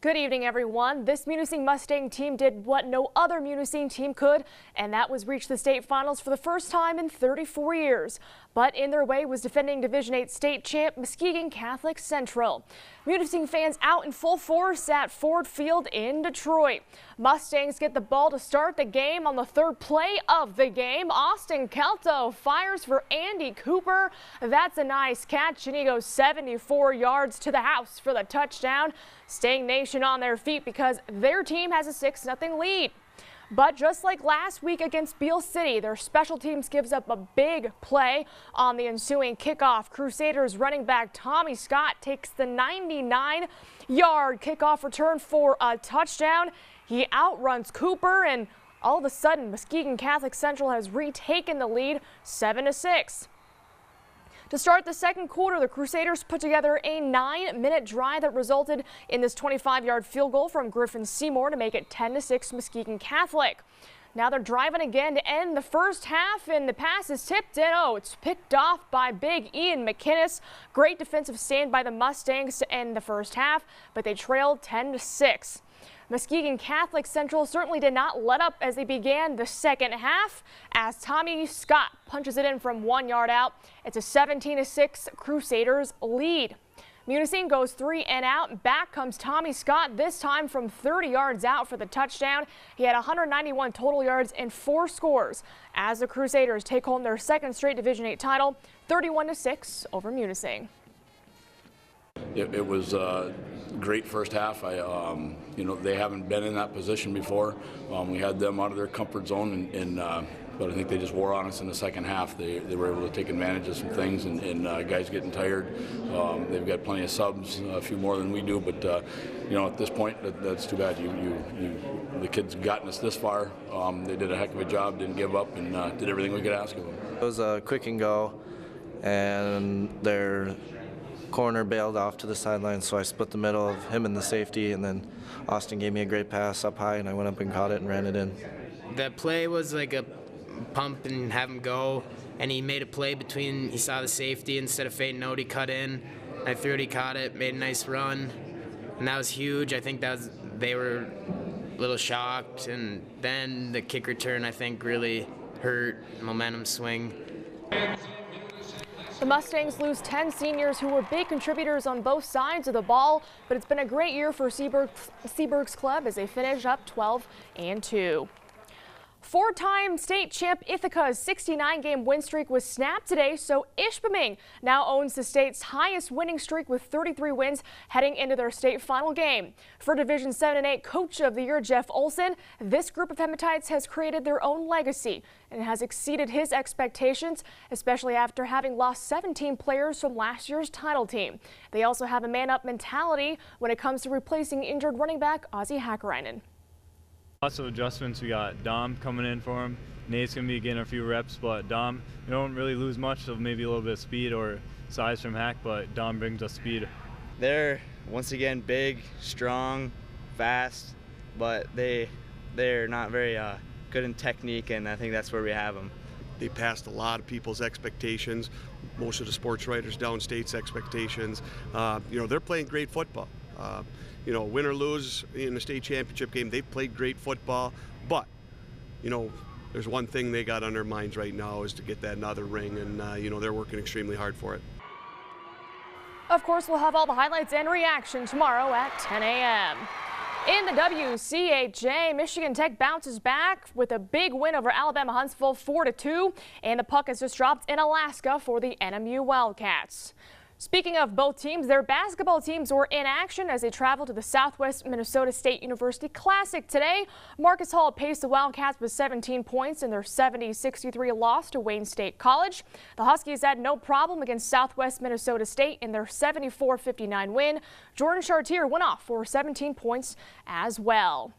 Good evening, everyone. This Munising Mustang team did what no other Munising team could, and that was reach the state finals for the first time in 34 years. But in their way was defending Division 8 state champ Muskegon Catholic Central. Munising fans out in full force at Ford Field in Detroit. Mustangs get the ball to start the game. On the third play of the game, Austin Kelto fires for Andy Cooper. That's a nice catch, and he goes 74 yards to the house for the touchdown. Staying Nation on their feet because their team has a 6-0 lead. But just like last week against Beal City, their special teams gives up a big play on the ensuing kickoff. Crusaders running back Tommy Scott takes the 99-yard kickoff return for a touchdown. He outruns Cooper, and all of a sudden, Muskegon Catholic Central has retaken the lead 7-6. To start the second quarter, the Crusaders put together a 9-minute drive that resulted in this 25-yard field goal from Griffin Seymour to make it 10-6 Muskegon Catholic. Now they're driving again to end the first half, and the pass is tipped in. It's picked off by big Ian McInnes. Great defensive stand by the Mustangs to end the first half, but they trailed 10-6. Muskegon Catholic Central certainly did not let up as they began the second half as Tommy Scott punches it in from 1 yard out. It's a 17-6 Crusaders lead. Munising goes 3 and out. Back comes Tommy Scott, this time from 30 yards out for the touchdown. He had 191 total yards and 4 scores as the Crusaders take home their second straight Division 8 title, 31-6 over Munising. It was a great first half. They haven't been in that position before. We had them out of their comfort zone, but I think they just wore on us in the second half. They were able to take advantage of some things, and guys getting tired. They've got plenty of subs, a few more than we do, but at this point, that's too bad. The kids gotten us this far. They did a heck of a job, didn't give up, and did everything we could ask of them. It was a quick and go, and their corner bailed off to the sideline, so I split the middle of him and the safety, and then Austin gave me a great pass up high, and I went up and caught it and ran it in. The play was like a pump and have him go, and he made a play between, he saw the safety, instead of fading out, he cut in. I threw it, he caught it, made a nice run, and that was huge. I think they were a little shocked, and then the kick return, I think, really hurt, momentum swing. The Mustangs lose 10 seniors who were big contributors on both sides of the ball, but it's been a great year for Seaburg's club as they finish up 12-2. Four-time state champ Ithaca's 69-game win streak was snapped today, so Ishpeming now owns the state's highest winning streak with 33 wins heading into their state final game. For Division 7 and 8 Coach of the Year Jeff Olson, this group of Hematites has created their own legacy and has exceeded his expectations, especially after having lost 17 players from last year's title team. They also have a man-up mentality when it comes to replacing injured running back Ozzie Hakkarainen. Lots of adjustments. We got Dom coming in for him. Nate's going to be getting a few reps, but Dom, you don't really lose much, so maybe a little bit of speed or size from Hack, but Dom brings us speed. They're, once again, big, strong, fast, but they're not very good in technique, and I think that's where we have them. They passed a lot of people's expectations, most of the sports writers downstate's expectations. They're playing great football. Win or lose in the state championship game, they've played great football, but, there's one thing they got on their minds right now is to get that another ring, and, they're working extremely hard for it. Of course, we'll have all the highlights and reaction tomorrow at 10 a.m. In the WCHA, Michigan Tech bounces back with a big win over Alabama Huntsville 4-2, and the puck has just dropped in Alaska for the NMU Wildcats. Speaking of both teams, their basketball teams were in action as they traveled to the Southwest Minnesota State University Classic today. Marcus Hall paced the Wildcats with 17 points in their 70-63 loss to Wayne State College. The Huskies had no problem against Southwest Minnesota State in their 74-59 win. Jordan Chartier went off for 17 points as well.